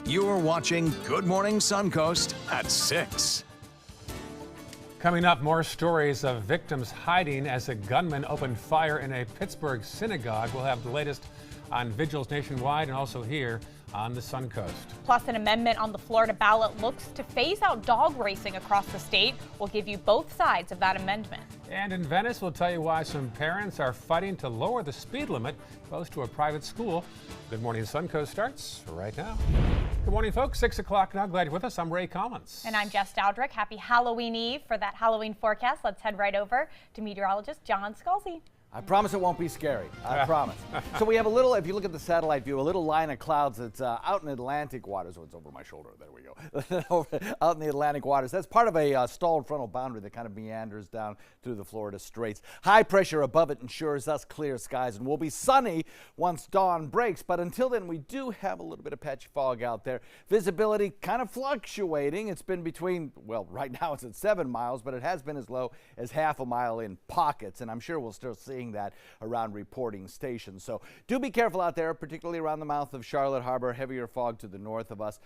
You're watching Good Morning Suncoast at 6. Coming up, more stories of victims hiding as a gunman opened fire in a Pittsburgh synagogue. We'll have the latest on vigils nationwide and also here on the Suncoast. Plus, an amendment on the Florida ballot looks to phase out dog racing across the state. We'll give you both sides of that amendment. And in Venice, we'll tell you why some parents are fighting to lower the speed limit close to a private school. Good Morning Suncoast starts right now. Good morning, folks. 6 o'clock now. Glad you're with us. I'm Ray Collins. And I'm Jess Dowdrick. Happy Halloween Eve. For that Halloween forecast, let's head right over to meteorologist John Scalzi. I promise it won't be scary. I promise. So we have a little, if you look at the satellite view, a little line of clouds that's out in Atlantic waters. Oh, it's over my shoulder. There we go. Out in the Atlantic waters. That's part of a stalled frontal boundary that kind of meanders down through the Florida Straits. High pressure above it ensures us clear skies and will be sunny once dawn breaks. But until then, we do have a little bit of patchy fog out there. Visibility kind of fluctuating. It's been between, well, right now it's at 7 miles, but it has been as low as half a mile in pockets. And I'm sure we'll still see that around reporting stations. So do be careful out there, particularly around the mouth of Charlotte Harbor. Heavier fog to the north of us.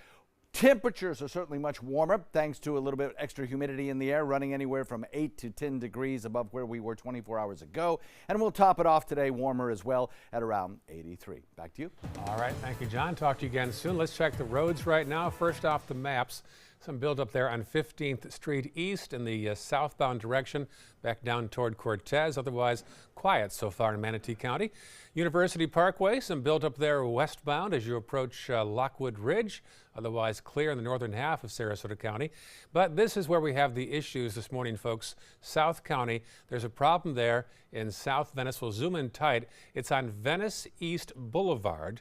Temperatures are certainly much warmer thanks to a little bit extra humidity in the air, running anywhere from 8 to 10 degrees above where we were 24 hours ago. And we'll top it off today warmer as well at around 83. Back to you. All right. Thank you, John. Talk to you again soon. Let's check the roads right now. First off the maps. Some buildup there on 15th Street East in the southbound direction, back down toward Cortez. Otherwise, quiet so far in Manatee County. University Parkway, some buildup there westbound as you approach Lockwood Ridge. Otherwise, clear in the northern half of Sarasota County. But this is where we have the issues this morning, folks. South County, there's a problem there in South Venice. We'll zoom in tight. It's on Venice East Boulevard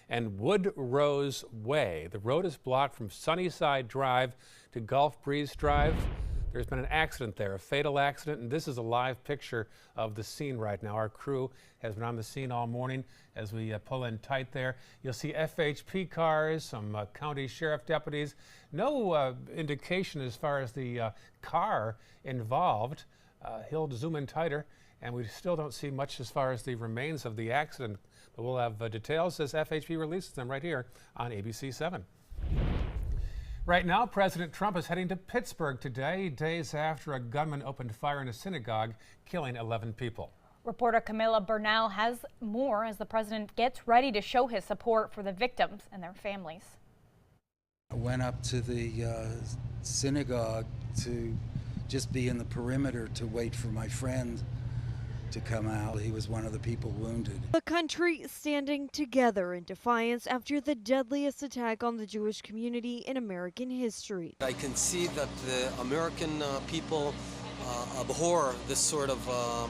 and Wood Rose Way. The road is blocked from Sunnyside Drive to Gulf Breeze Drive. There's been an accident there, a fatal accident, and this is a live picture of the scene right now. Our crew has been on the scene all morning as we pull in tight there. You'll see FHP cars, some county sheriff deputies. No indication as far as the car involved. He'll zoom in tighter, and we still don't see much as far as the remains of the accident. But we'll have details as FHP releases them right here on ABC 7. Right now, President Trump is heading to Pittsburgh today, days after a gunman opened fire in a synagogue, killing 11 people. Reporter Camilla Bernal has more as the president gets ready to show his support for the victims and their families. I went up to the synagogue to just be in the perimeter to wait for my friend to come out. He was one of the people wounded. The country standing together in defiance after the deadliest attack on the Jewish community in American history. I can see that the American people abhor this sort of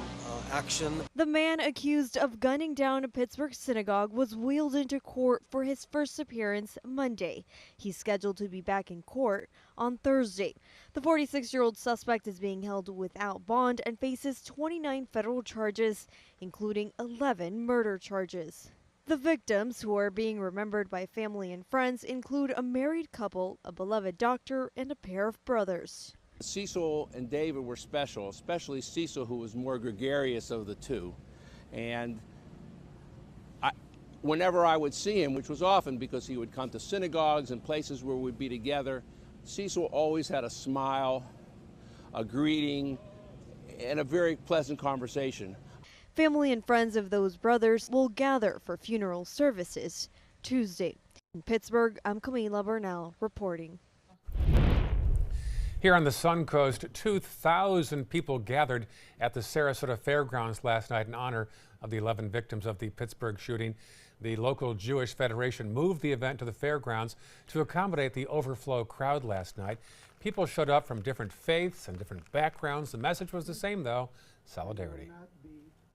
action. The man accused of gunning down a Pittsburgh synagogue was wheeled into court for his first appearance Monday. He's scheduled to be back in court on Thursday. The 46-year-old suspect is being held without bond and faces 29 federal charges, including 11 murder charges. The victims, who are being remembered by family and friends, include a married couple, a beloved doctor, and a pair of brothers. Cecil and David were special, especially Cecil, who was more gregarious of the two. And whenever I would see him, which was often because he would come to synagogues and places where we'd be together, Cecil always had a smile, a greeting, and a very pleasant conversation. Family and friends of those brothers will gather for funeral services Tuesday. In Pittsburgh, I'm Camilla Bernal reporting. Here on the Suncoast, 2,000 people gathered at the Sarasota Fairgrounds last night in honor of the 11 victims of the Pittsburgh shooting. The local Jewish Federation moved the event to the fairgrounds to accommodate the overflow crowd last night. People showed up from different faiths and different backgrounds. The message was the same, though: solidarity.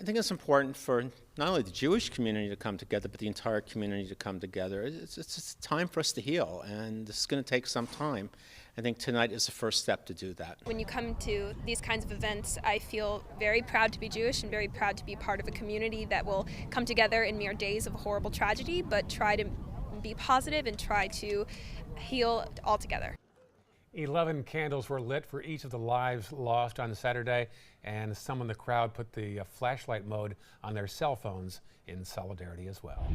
I think it's important for not only the Jewish community to come together, but the entire community to come together. It's time for us to heal, and this is going to take some time. I think tonight is the first step to do that. When you come to these kinds of events, I feel very proud to be Jewish and very proud to be part of a community that will come together in mere days of a horrible tragedy, but try to be positive and try to heal all together. 11 candles were lit for each of the lives lost on Saturday, and some in the crowd put the flashlight mode on their cell phones in solidarity as well.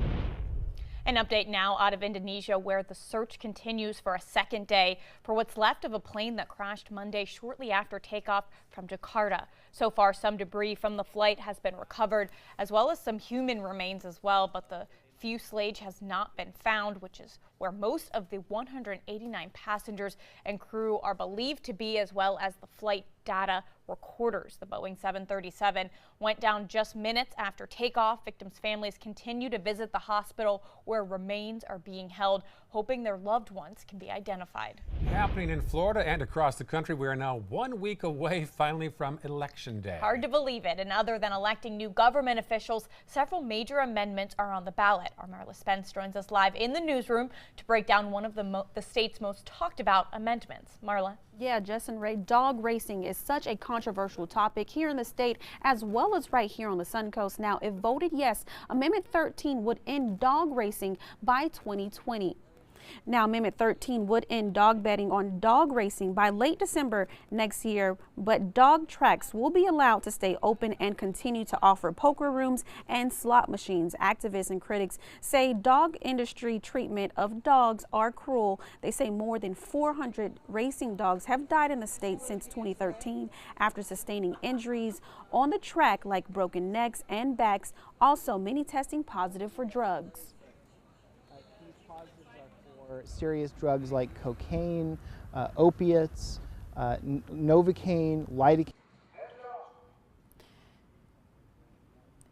An update now out of Indonesia, where the search continues for a second day for what's left of a plane that crashed Monday shortly after takeoff from Jakarta. So far, some debris from the flight has been recovered, as well as some human remains as well, but the fuselage has not been found, which is where most of the 189 passengers and crew are believed to be, as well as the flight data recorders. The Boeing 737 went down just minutes after takeoff. Victims' families continue to visit the hospital where remains are being held, hoping their loved ones can be identified. Happening in Florida and across the country, we are now 1 week away finally from Election Day. Hard to believe it, and other than electing new government officials, several major amendments are on the ballot. Our Marla Spence joins us live in the newsroom to break down one of the state's most talked about amendments. Marla. Yeah, Jess and Ray, dog racing is such a controversial topic here in the state as well as right here on the Suncoast. Now, if voted yes, Amendment 13 would end dog racing by 2020. Now, Amendment 13 would end dog betting on dog racing by late December next year, but dog tracks will be allowed to stay open and continue to offer poker rooms and slot machines. Activists and critics say dog industry treatment of dogs are cruel. They say more than 400 racing dogs have died in the state since 2013 after sustaining injuries on the track like broken necks and backs. Also, many testing positive for drugs. Or serious drugs like cocaine, opiates, Novocaine, lidocaine.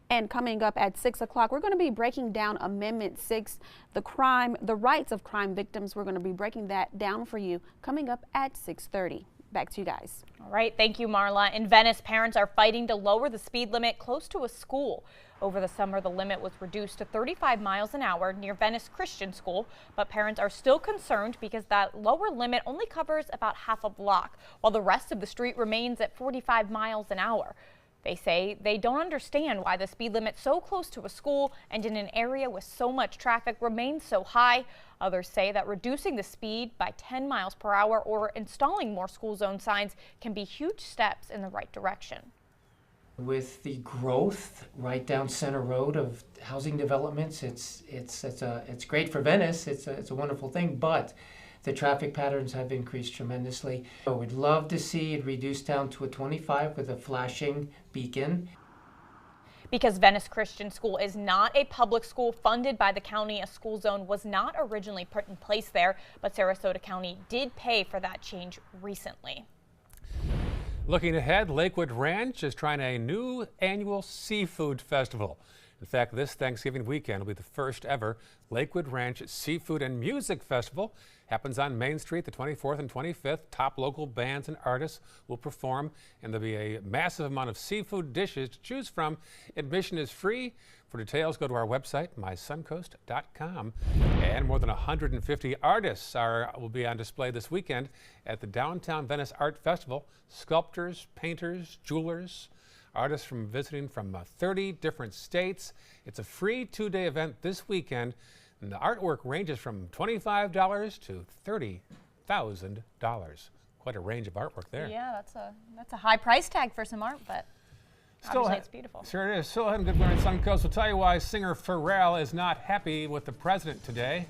And coming up at 6 o'clock, we're going to be breaking down Amendment 6, the rights of crime victims. We're going to be breaking that down for you coming up at 6:30. Back to you guys. All right, thank you, Marla. In Venice, parents are fighting to lower the speed limit close to a school. Over the summer, the limit was reduced to 35 miles an hour near Venice Christian School, but parents are still concerned because that lower limit only covers about half a block, while the rest of the street remains at 45 miles an hour. They say they don't understand why the speed limit so close to a school and in an area with so much traffic remains so high. Others say that reducing the speed by 10 miles per hour or installing more school zone signs can be huge steps in the right direction. With the growth right down Center Road of housing developments, it's great for Venice. It's a wonderful thing, but the traffic patterns have increased tremendously. I would love to see it reduced down to a 25 with a flashing beacon. Because Venice Christian School is not a public school funded by the county, a school zone was not originally put in place there, but Sarasota County did pay for that change recently. Looking ahead, Lakewood Ranch is trying a new annual seafood festival. In fact, this Thanksgiving weekend will be the first ever Lakewood Ranch Seafood and Music Festival. Happens on Main Street the 24th and 25th. Top local bands and artists will perform, and there'll be a massive amount of seafood dishes to choose from. Admission is free. For details, go to our website, mysuncoast.com. And more than 150 artists will be on display this weekend at the Downtown Venice Art Festival. Sculptors, painters, jewelers, artists visiting from 30 different states. It's a free two-day event this weekend, and the artwork ranges from $25 to $30,000. Quite a range of artwork there. Yeah, that's a high price tag for some art, but obviously it's beautiful. Sure it is. Still having good morning, Suncoast. We'll tell you why singer Pharrell is not happy with the president today.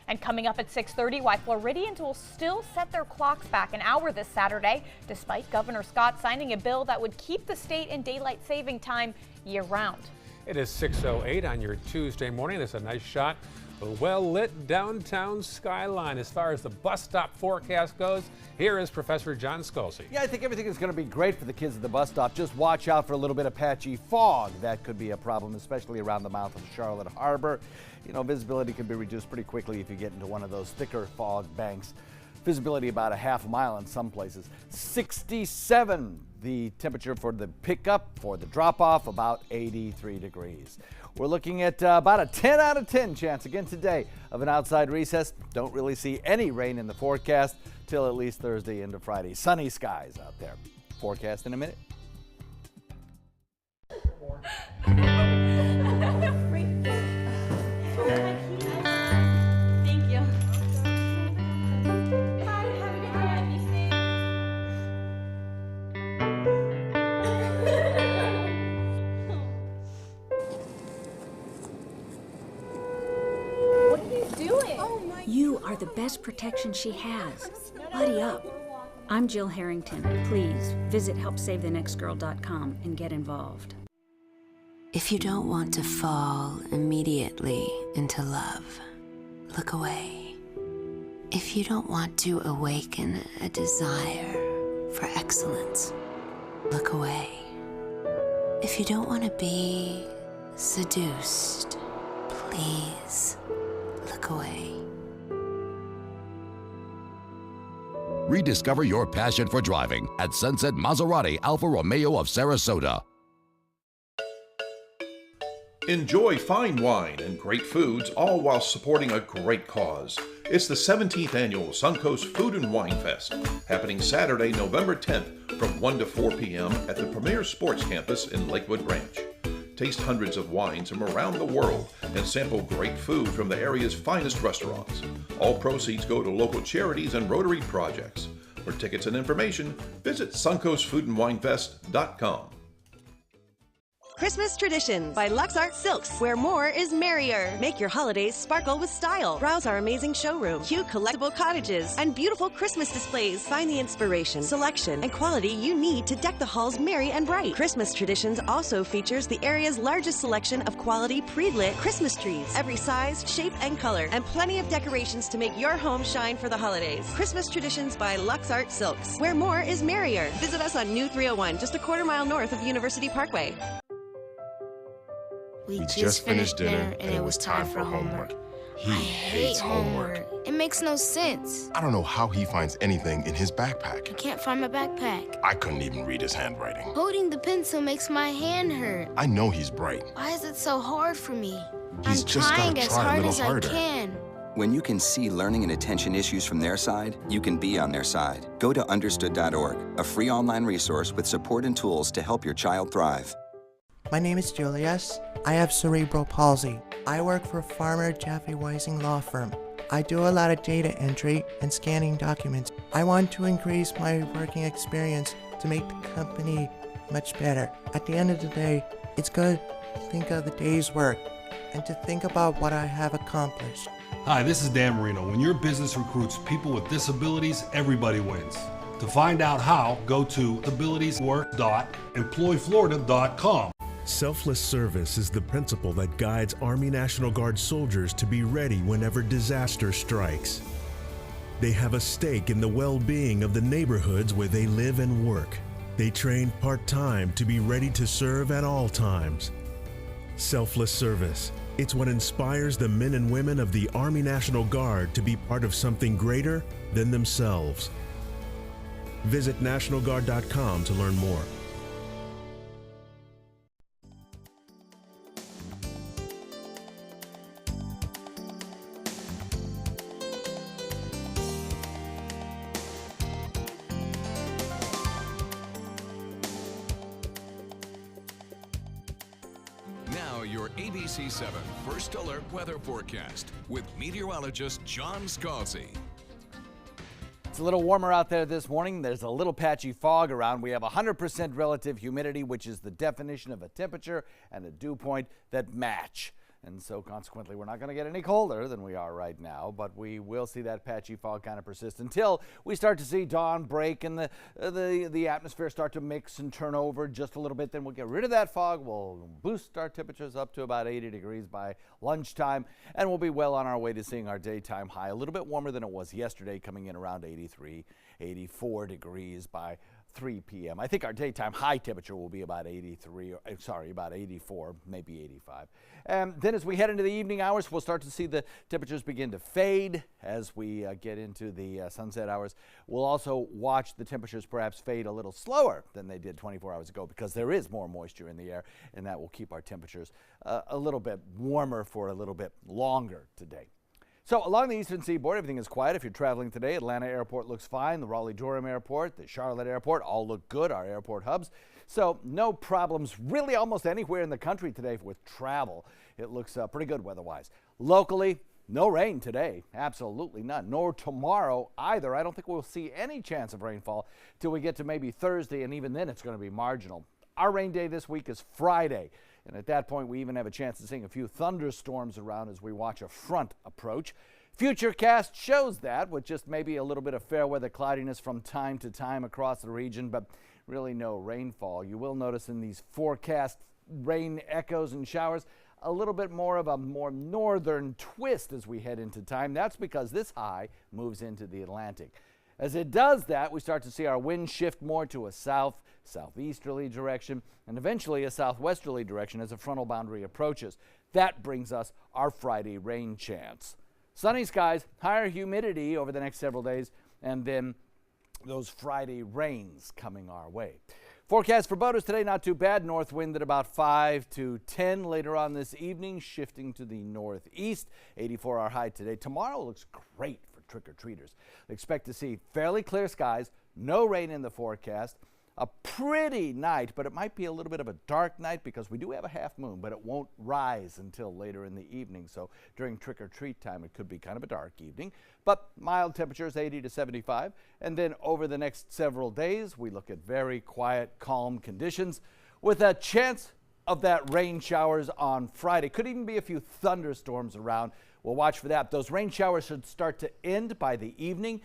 And coming up at 6:30, why Floridians will still set their clocks back an hour this Saturday, despite Governor Scott signing a bill that would keep the state in daylight saving time year-round. It is 6:08 on your Tuesday morning. There's a nice shot of a well-lit downtown skyline. As far as the bus stop forecast goes, here is Professor John Scalzi. Yeah, I think everything is going to be great for the kids at the bus stop. Just watch out for a little bit of patchy fog. That could be a problem, especially around the mouth of Charlotte Harbor. You know, visibility can be reduced pretty quickly if you get into one of those thicker fog banks. Visibility about a half a mile in some places. 67 the temperature for the pickup, for the drop-off, about 83 degrees. We're looking at about a 10 out of 10 chance again today of an outside recess. Don't really see any rain in the forecast till at least Thursday into Friday. Sunny skies out there. Forecast in a minute. Thank you. What are the best protection she has. Buddy up. I'm Jill Harrington. Please visit HelpSaveTheNextGirl.com and get involved. If you don't want to fall immediately into love, look away. If you don't want to awaken a desire for excellence, look away. If you don't want to be seduced, please look away. Rediscover your passion for driving at Sunset Maserati Alfa Romeo of Sarasota. Enjoy fine wine and great foods, all while supporting a great cause. It's the 17th annual Suncoast Food and Wine Fest, happening Saturday, November 10th from 1 to 4 p.m. at the Premier Sports Campus in Lakewood Ranch. Taste hundreds of wines from around the world and sample great food from the area's finest restaurants. All proceeds go to local charities and Rotary projects. For tickets and information, visit suncoastfoodandwinefest.com. Christmas Traditions by Lux Art Silks, where more is merrier. Make your holidays sparkle with style. Browse our amazing showroom, cute collectible cottages, and beautiful Christmas displays. Find the inspiration, selection, and quality you need to deck the halls merry and bright. Christmas Traditions also features the area's largest selection of quality pre-lit Christmas trees, every size, shape, and color, and plenty of decorations to make your home shine for the holidays. Christmas Traditions by Lux Art Silks, where more is merrier. Visit us on New 301, just a quarter-mile north of University Parkway. We just finished dinner and it was time for homework. He hates homework. It makes no sense. I don't know how he finds anything in his backpack. I can't find my backpack. I couldn't even read his handwriting. Holding the pencil makes my hand hurt. I know he's bright. Why is it so hard for me? He's just trying gotta as try a hard little as harder. I can. When you can see learning and attention issues from their side, you can be on their side. Go to understood.org, a free online resource with support and tools to help your child thrive. My name is Julius. I have cerebral palsy. I work for Farmer Jeffy Weising Law Firm. I do a lot of data entry and scanning documents. I want to increase my working experience to make the company much better. At the end of the day, it's good to think of the day's work and to think about what I have accomplished. Hi, this is Dan Marino. When your business recruits people with disabilities, everybody wins. To find out how, go to disabilitieswork.employflorida.com. Selfless service is the principle that guides Army National Guard soldiers to be ready whenever disaster strikes. They have a stake in the well-being of the neighborhoods where they live and work. They train part-time to be ready to serve at all times. Selfless service. It's what inspires the men and women of the Army National Guard to be part of something greater than themselves. Visit NationalGuard.com to learn more. Now your ABC 7 First Alert Weather Forecast with meteorologist John Scalzi. It's a little warmer out there this morning. There's a little patchy fog around. We have 100% relative humidity, which is the definition of a temperature and a dew point that match. And so consequently, we're not going to get any colder than we are right now, but we will see that patchy fog kind of persist until we start to see dawn break and the atmosphere start to mix and turn over just a little bit. Then we'll get rid of that fog. We'll boost our temperatures up to about 80 degrees by lunchtime, and we'll be well on our way to seeing our daytime high a little bit warmer than it was yesterday, coming in around 83, 84 degrees by 3 p.m. I think our daytime high temperature will be about 84, maybe 85. And then as we head into the evening hours, we'll start to see the temperatures begin to fade as we get into the sunset hours. We'll also watch the temperatures perhaps fade a little slower than they did 24 hours ago because there is more moisture in the air, and that will keep our temperatures a little bit warmer for a little bit longer today. So along the eastern seaboard, everything is quiet. If you're traveling today, Atlanta Airport looks fine. The Raleigh-Durham Airport, the Charlotte Airport, all look good, our airport hubs. So no problems really almost anywhere in the country today with travel. It looks pretty good weather-wise. Locally, no rain today, absolutely none, nor tomorrow either. I don't think we'll see any chance of rainfall till we get to maybe Thursday, and even then it's going to be marginal. Our rain day this week is Friday. And at that point, we even have a chance of seeing a few thunderstorms around as we watch a front approach. Futurecast shows that, with just maybe a little bit of fair weather cloudiness from time to time across the region, but really no rainfall. You will notice in these forecast rain echoes and showers a little bit more of a more northern twist as we head into time. That's because this high moves into the Atlantic. As it does that, we start to see our wind shift more to a southeasterly direction, and eventually a southwesterly direction as a frontal boundary approaches. That brings us our Friday rain chance. Sunny skies, higher humidity over the next several days, and then those Friday rains coming our way. Forecast for boaters today, not too bad. North wind at about 5 to 10 later on this evening, shifting to the northeast. 84 our high today. Tomorrow looks great for trick-or-treaters. Expect to see fairly clear skies, no rain in the forecast. A pretty night, but it might be a little bit of a dark night because we do have a half moon, but it won't rise until later in the evening. So during trick-or-treat time, it could be kind of a dark evening, but mild temperatures 80 to 75. And then over the next several days, we look at very quiet, calm conditions with a chance of that rain showers on Friday. Could even be a few thunderstorms around. We'll watch for that. Those rain showers should start to end by the evening.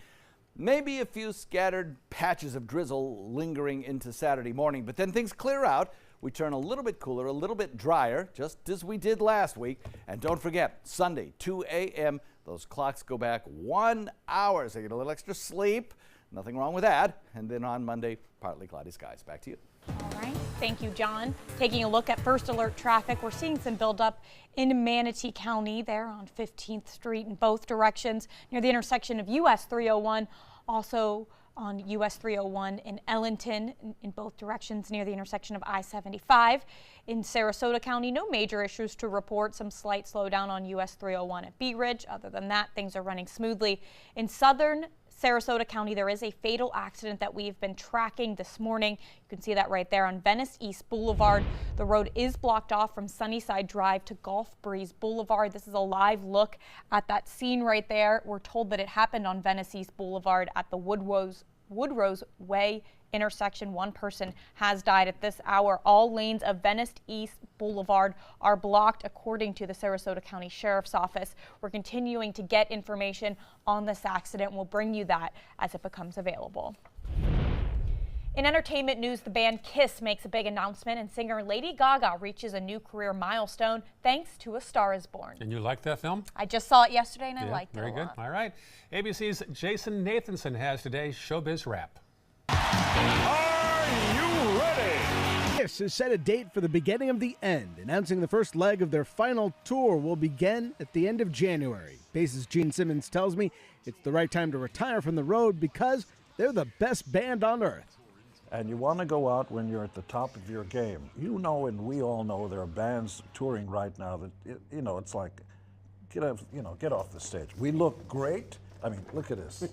Maybe a few scattered patches of drizzle lingering into Saturday morning, but then things clear out. We turn a little bit cooler, a little bit drier, just as we did last week. And don't forget, Sunday, 2 a.m., those clocks go back 1 hour, so you get a little extra sleep. Nothing wrong with that. And then on Monday, partly cloudy skies. Back to you. All right. Thank you, John. Taking a look at first alert traffic, we're seeing some buildup in Manatee County there on 15th Street in both directions near the intersection of US 301, also on US 301 in Ellington in both directions near the intersection of I-75. In Sarasota County, no major issues to report. Some slight slowdown on US 301 at Bee Ridge. Other than that, things are running smoothly. In southern Sarasota County, there is a fatal accident that we've been tracking this morning. You can see that right there on Venice East Boulevard. The road is blocked off from Sunnyside Drive to Gulf Breeze Boulevard. This is a live look at that scene right there. We're told that it happened on Venice East Boulevard at the Woodrose Way intersection. One person has died at this hour. All lanes of Venice East Boulevard are blocked, according to the Sarasota County Sheriff's Office. We're continuing to get information on this accident. We'll bring you that as it becomes available. In entertainment news, the band Kiss makes a big announcement, and singer Lady Gaga reaches a new career milestone thanks to A Star Is Born. And you like that film? I just saw it yesterday and I liked it a lot. Very good. All right. ABC's Jason Nathanson has today's Showbiz Wrap. Are you ready? Kiss has set a date for the beginning of the end, announcing the first leg of their final tour will begin at the end of January. Bassist Gene Simmons tells me it's the right time to retire from the road because they're the best band on earth. And you want to go out when you're at the top of your game. You know, and we all know there are bands touring right now that, it's like, get off the stage. We look great. I mean, look at this.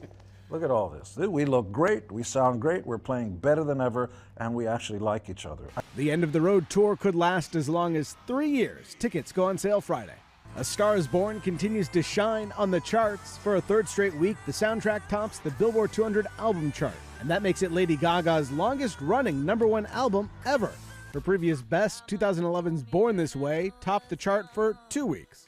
Look at all this. We look great, we sound great, we're playing better than ever, and we actually like each other. The end of the road tour could last as long as 3 years. Tickets go on sale Friday. A Star Is Born continues to shine on the charts. For a third straight week, the soundtrack tops the Billboard 200 album chart, and that makes it Lady Gaga's longest-running #1 album ever. Her previous best, 2011's Born This Way, topped the chart for 2 weeks.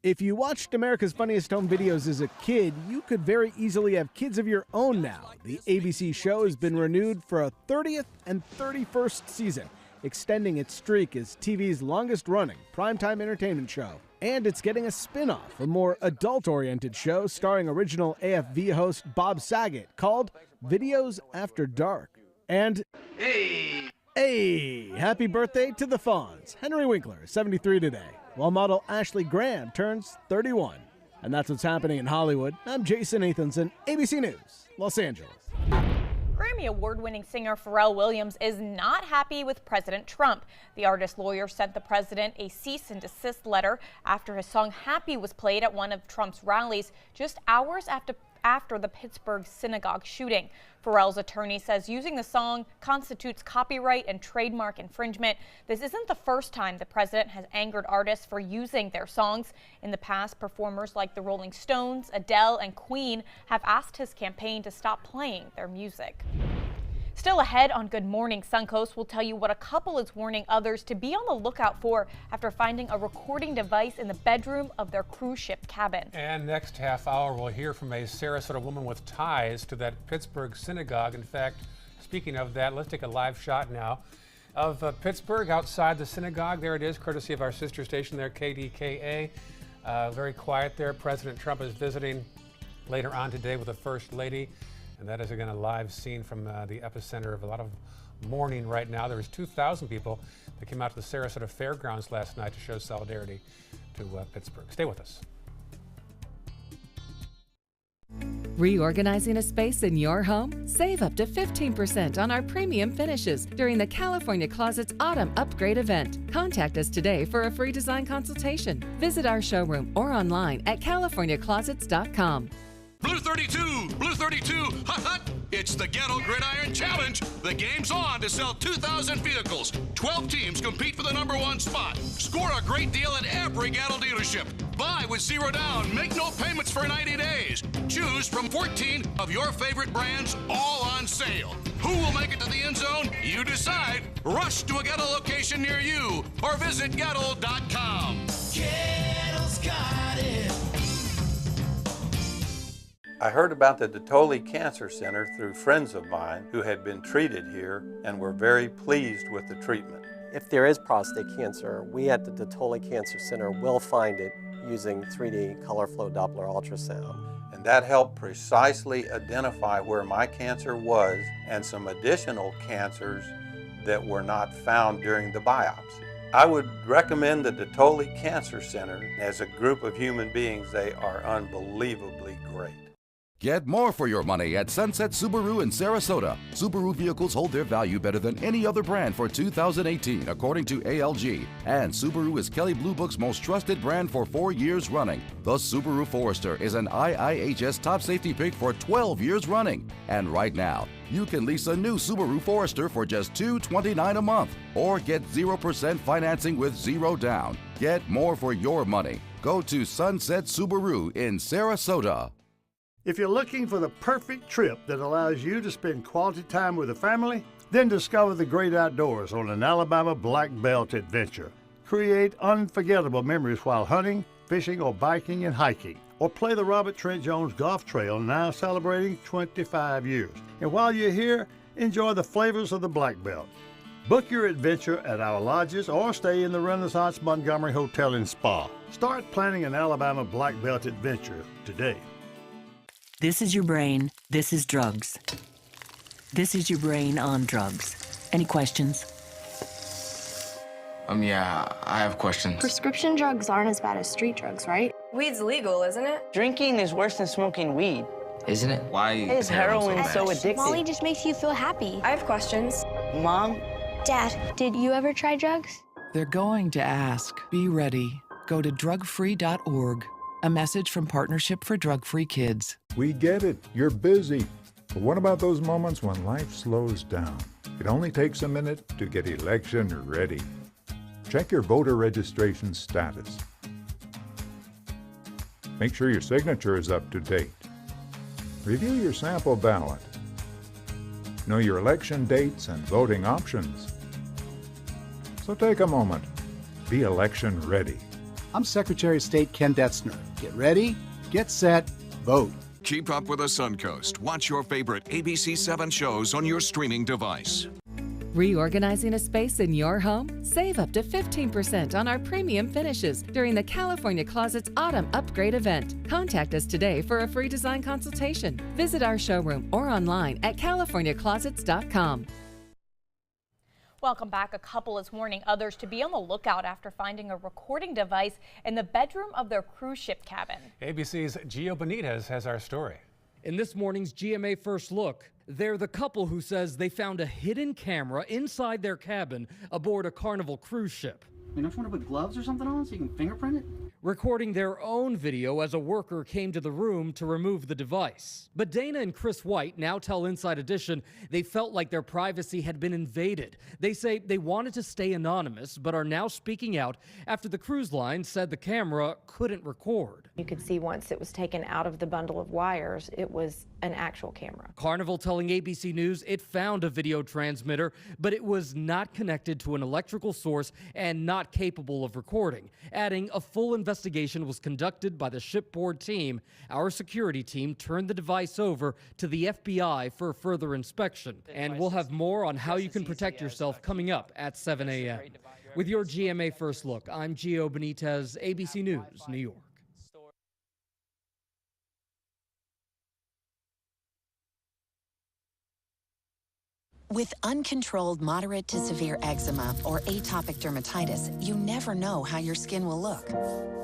If you watched America's Funniest Home Videos as a kid, you could very easily have kids of your own now. The ABC show has been renewed for a 30th and 31st season, extending its streak as TV's longest-running primetime entertainment show. And it's getting a spin-off, a more adult-oriented show starring original AFV host Bob Saget called Videos After Dark. And hey, happy birthday to the Fonz. Henry Winkler is 73 today, while model Ashley Graham turns 31. And that's what's happening in Hollywood. I'm Jason Nathanson, ABC News, Los Angeles. Grammy Award-winning singer Pharrell Williams is not happy with President Trump. The artist's lawyer sent the president a cease and desist letter after his song Happy was played at one of Trump's rallies just hours after the Pittsburgh synagogue shooting. Pharrell's attorney says using the song constitutes copyright and trademark infringement. This isn't the first time the president has angered artists for using their songs. In the past, performers like the Rolling Stones, Adele, and Queen have asked his campaign to stop playing their music. Still ahead on Good Morning Suncoast, we'll tell you what a couple is warning others to be on the lookout for after finding a recording device in the bedroom of their cruise ship cabin. And next half hour, we'll hear from a Sarasota woman with ties to that Pittsburgh synagogue. In fact, speaking of that, let's take a live shot now of Pittsburgh outside the synagogue. There it is, courtesy of our sister station there, KDKA. Very quiet there. President Trump is visiting later on today with the First Lady. And that is, again, a live scene from the epicenter of a lot of mourning right now. There was 2,000 people that came out to the Sarasota Fairgrounds last night to show solidarity to Pittsburgh. Stay with us. Reorganizing a space in your home? Save up to 15% on our premium finishes during the California Closets Autumn Upgrade event. Contact us today for a free design consultation. Visit our showroom or online at californiaclosets.com. Blue 32, Blue 32, hut hut! It's the Ghetto Gridiron Challenge. The game's on to sell 2,000 vehicles. 12 teams compete for the #1 spot. Score a great deal at every Ghetto dealership. Buy with 0 down. Make no payments for 90 days. Choose from 14 of your favorite brands, all on sale. Who will make it to the end zone? You decide. Rush to a Ghetto location near you or visit Ghetto.com. Ghetto's got it. I heard about the Detoli Cancer Center through friends of mine who had been treated here and were very pleased with the treatment. If there is prostate cancer, we at the Detoli Cancer Center will find it using 3D color flow Doppler ultrasound. And that helped precisely identify where my cancer was and some additional cancers that were not found during the biopsy. I would recommend the Detoli Cancer Center. As a group of human beings, they are unbelievably great. Get more for your money at Sunset Subaru in Sarasota. Subaru vehicles hold their value better than any other brand for 2018, according to ALG. And Subaru is Kelley Blue Book's most trusted brand for 4 years running. The Subaru Forester is an IIHS top safety pick for 12 years running. And right now, you can lease a new Subaru Forester for just $229 a month or get 0% financing with 0 down. Get more for your money. Go to Sunset Subaru in Sarasota. If you're looking for the perfect trip that allows you to spend quality time with the family, then discover the great outdoors on an Alabama Black Belt adventure. Create unforgettable memories while hunting, fishing, or biking and hiking. Or play the Robert Trent Jones Golf Trail, now celebrating 25 years. And while you're here, enjoy the flavors of the Black Belt. Book your adventure at our lodges or stay in the Renaissance Montgomery Hotel and Spa. Start planning an Alabama Black Belt adventure today. This is your brain. This is drugs. This is your brain on drugs. Any questions? Yeah, I have questions. Prescription drugs aren't as bad as street drugs, right? Weed's legal, isn't it? Drinking is worse than smoking weed. Isn't it? Why is heroin so addictive? Molly just makes you feel happy. I have questions. Mom? Dad, did you ever try drugs? They're going to ask. Be ready. Go to drugfree.org. A message from Partnership for Drug-Free Kids. We get it. You're busy. But what about those moments when life slows down? It only takes a minute to get election ready. Check your voter registration status. Make sure your signature is up to date. Review your sample ballot. Know your election dates and voting options. So take a moment. Be election ready. I'm Secretary of State Ken Detzner. Get ready, get set, vote. Keep up with the Suncoast. Watch your favorite ABC 7 shows on your streaming device. Reorganizing a space in your home? Save up to 15% on our premium finishes during the California Closets Autumn Upgrade event. Contact us today for a free design consultation. Visit our showroom or online at californiaclosets.com. Welcome back. A couple is warning others to be on the lookout after finding a recording device in the bedroom of their cruise ship cabin. ABC's Gio Benitez has our story. In this morning's GMA First Look, they're the couple who says they found a hidden camera inside their cabin aboard a Carnival cruise ship. I mean, don't you want to put gloves or something on so you can fingerprint it? recording their own video as a worker came to the room to remove the device. But Dana and Chris White now tell Inside Edition they felt like their privacy had been invaded. They say they wanted to stay anonymous, but are now speaking out after the cruise line said the camera couldn't record. You could see once it was taken out of the bundle of wires, it was an actual camera. Carnival telling ABC News it found a video transmitter, but it was not connected to an electrical source and not capable of recording, adding a full investigation was conducted by the shipboard team. Our security team turned the device over to the FBI for further inspection. And we'll have more on how you can protect yourself coming up at 7 a.m. With your GMA First Look, I'm Gio Benitez, ABC News, New York. With uncontrolled moderate to severe eczema or atopic dermatitis, you never know how your skin will look.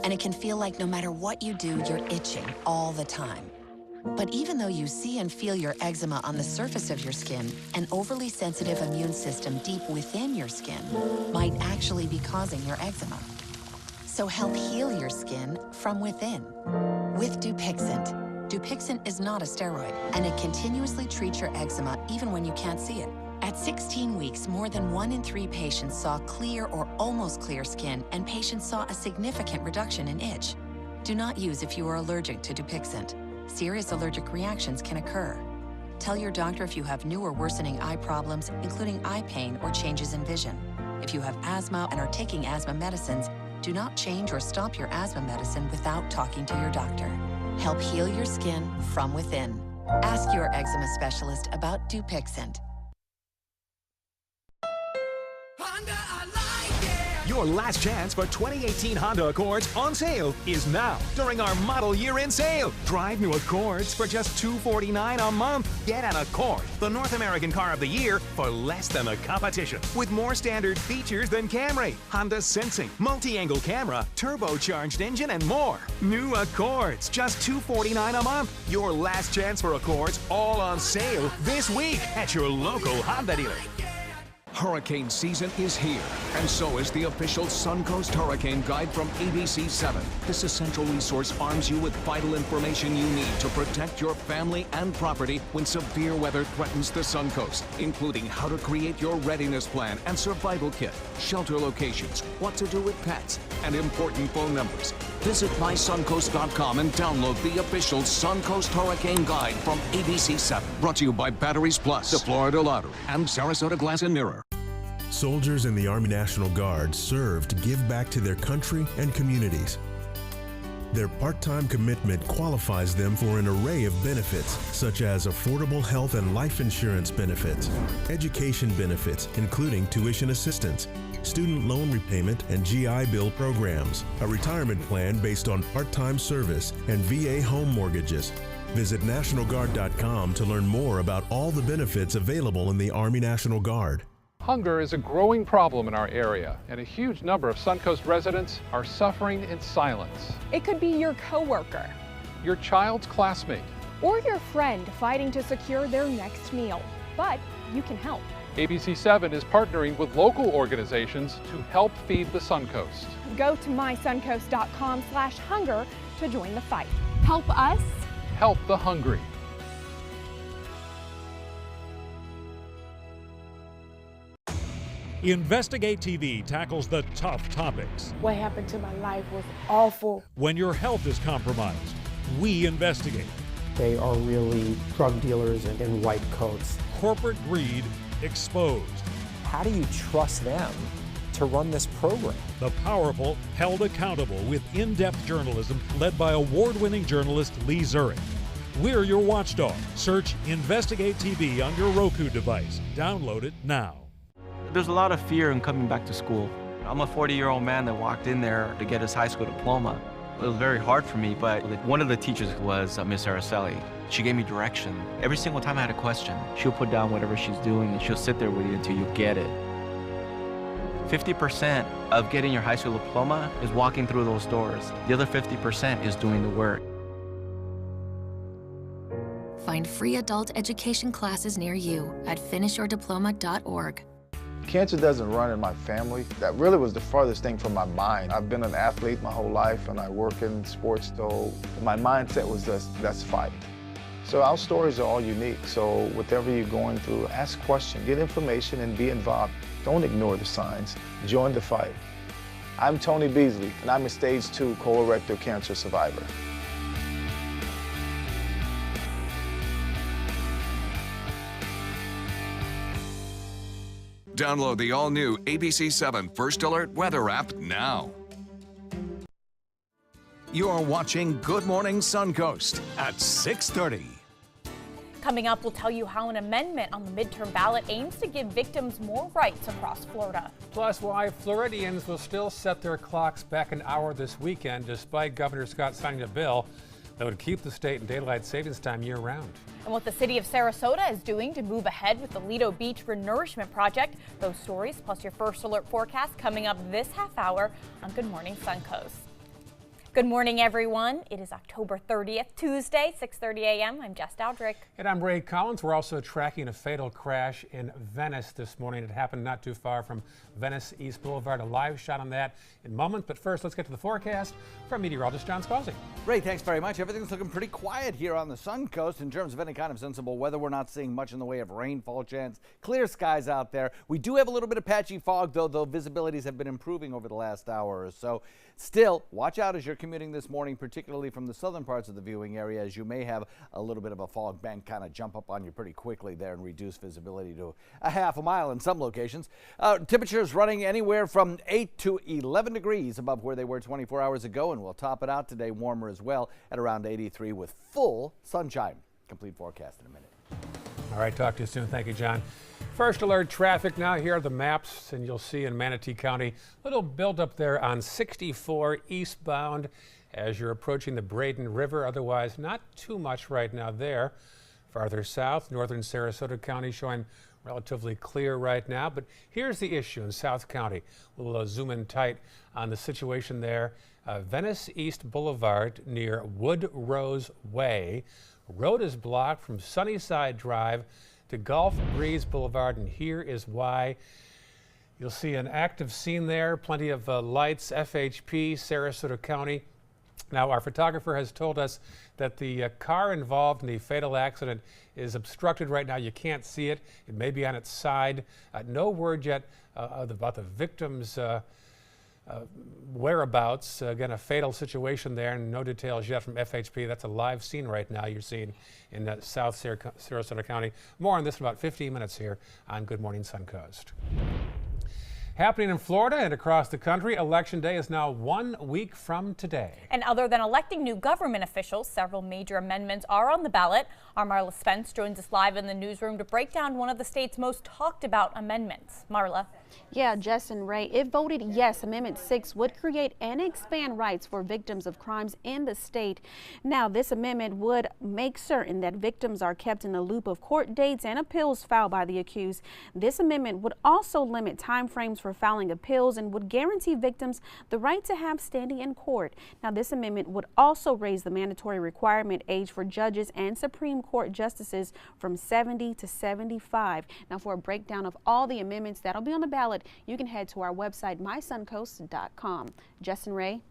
And it can feel like no matter what you do, you're itching all the time. But even though you see and feel your eczema on the surface of your skin, an overly sensitive immune system deep within your skin might actually be causing your eczema. So help heal your skin from within with Dupixent. Dupixent is not a steroid, and it continuously treats your eczema even when you can't see it. At 16 weeks, more than 1 in 3 patients saw clear or almost clear skin, and patients saw a significant reduction in itch. Do not use if you are allergic to Dupixent. Serious allergic reactions can occur. Tell your doctor if you have new or worsening eye problems, including eye pain or changes in vision. If you have asthma and are taking asthma medicines, do not change or stop your asthma medicine without talking to your doctor. Help heal your skin from within. Ask your eczema specialist about Dupixent. Your last chance for 2018 Honda Accords on sale is now during our model year-end sale. Drive new Accords for just $249 a month. Get an Accord, the North American Car of the Year, for less than the competition. With more standard features than Camry, Honda Sensing, multi-angle camera, turbocharged engine, and more. New Accords, just $249 a month. Your last chance for Accords, all on sale this week at your local Honda dealer. Hurricane season is here, and so is the official Suncoast Hurricane Guide from ABC 7. This essential resource arms you with vital information you need to protect your family and property when severe weather threatens the Suncoast, including how to create your readiness plan and survival kit, shelter locations, what to do with pets, and important phone numbers. Visit mysuncoast.com and download the official Suncoast Hurricane Guide from ABC 7. Brought to you by Batteries Plus, the Florida Lottery, and Sarasota Glass and Mirror. Soldiers in the Army National Guard serve to give back to their country and communities. Their part-time commitment qualifies them for an array of benefits, such as affordable health and life insurance benefits, education benefits, including tuition assistance, student loan repayment and GI Bill programs, a retirement plan based on part-time service, and VA home mortgages. Visit NationalGuard.com to learn more about all the benefits available in the Army National Guard. Hunger is a growing problem in our area, and a huge number of Suncoast residents are suffering in silence. It could be your coworker, your child's classmate, or your friend fighting to secure their next meal. But you can help. ABC 7 is partnering with local organizations to help feed the Suncoast. Go to mysuncoast.com/hunger to join the fight. Help us. Help the hungry. Investigate TV tackles the tough topics. What happened to my life was awful. When your health is compromised, we investigate. They are really drug dealers in white coats. Corporate greed exposed. How do you trust them to run this program? The powerful held accountable with in-depth journalism led by award-winning journalist Lee Zurich. We're your watchdog. Search Investigate TV on your Roku device. Download it now. There's a lot of fear in coming back to school. I'm a 40-year-old man that walked in there to get his high school diploma. It was very hard for me, but one of the teachers was Miss Araceli. She gave me direction. Every single time I had a question, she'll put down whatever she's doing and she'll sit there with you until you get it. 50% of getting your high school diploma is walking through those doors. The other 50% is doing the work. Find free adult education classes near you at finishyourdiploma.org. Cancer doesn't run in my family. That really was the farthest thing from my mind. I've been an athlete my whole life and I work in sports, so my mindset was just, let's fight. So our stories are all unique, so whatever you're going through, ask questions, get information and be involved. Don't ignore the signs, join the fight. I'm Tony Beasley and I'm a stage 2 colorectal cancer survivor. Download the all-new ABC 7 First Alert Weather app now. You're watching Good Morning Suncoast at 6:30. Coming up, we'll tell you how an amendment on the midterm ballot aims to give victims more rights across Florida. Plus, why Floridians will still set their clocks back an hour this weekend, despite Governor Scott signing a bill that would keep the state in daylight savings time year-round. And what the city of Sarasota is doing to move ahead with the Lido Beach Renourishment Project. Those stories, plus your First Alert forecast, coming up this half hour on Good Morning Suncoast. Good morning, everyone. It is October 30th, Tuesday, 6:30 a.m. I'm Jess Dowdrick. And I'm Ray Collins. We're also tracking a fatal crash in Venice this morning. It happened not too far from Venice East Boulevard. A live shot on that in a moment. But first, let's get to the forecast from meteorologist John Scalzi. Ray, thanks very much. Everything's looking pretty quiet here on the Suncoast in terms of any kind of sensible weather. We're not seeing much in the way of rainfall chance. Clear skies out there. We do have a little bit of patchy fog, though visibilities have been improving over the last hour or so. Still, watch out as you're commuting this morning, particularly from the southern parts of the viewing area, as you may have a little bit of a fog bank kind of jump up on you pretty quickly there and reduce visibility to a half a mile in some locations. Temperatures running anywhere from 8 to 11 degrees above where they were 24 hours ago, and we'll top it out today warmer as well at around 83 with full sunshine. Complete forecast in a minute. All right, talk to you soon. Thank you, John. First alert traffic now. Here are the maps, and you'll see in Manatee County, little buildup there on 64 eastbound as you're approaching the Braden River. Otherwise, not too much right now there. Farther south, northern Sarasota County showing relatively clear right now. But here's the issue in South County. We'll zoom in tight on the situation there. Venice East Boulevard near Wood Rose Way. Road is blocked from Sunnyside Drive to Gulf Breeze Boulevard, and here is why. You'll see an active scene there, plenty of lights, FHP, Sarasota County. Now, our photographer has told us that the car involved in the fatal accident is obstructed right now. You can't see it. It may be on its side. No word yet about the victim's whereabouts. Again, a fatal situation there, and no details yet from FHP. That's a live scene right now you're seeing in South Sarasota County. More on this in about 15 minutes here on Good Morning Suncoast. Happening in Florida and across the country, Election Day is now 1 week from today. And other than electing new government officials, several major amendments are on the ballot. Our Marla Spence joins us live in the newsroom to break down one of the state's most talked about amendments. Marla. Yeah, Jess and Ray, it voted yes. Amendment 6 would create and expand rights for victims of crimes in the state. Now, this amendment would make certain that victims are kept in the loop of court dates and appeals filed by the accused. This amendment would also limit timeframes for filing appeals and would guarantee victims the right to have standing in court. Now, this amendment would also raise the mandatory requirement age for judges and Supreme Court justices from 70 to 75. Now, for a breakdown of all the amendments that'll be on the ballot, you can head to our website, mysuncoast.com. Justin Ray.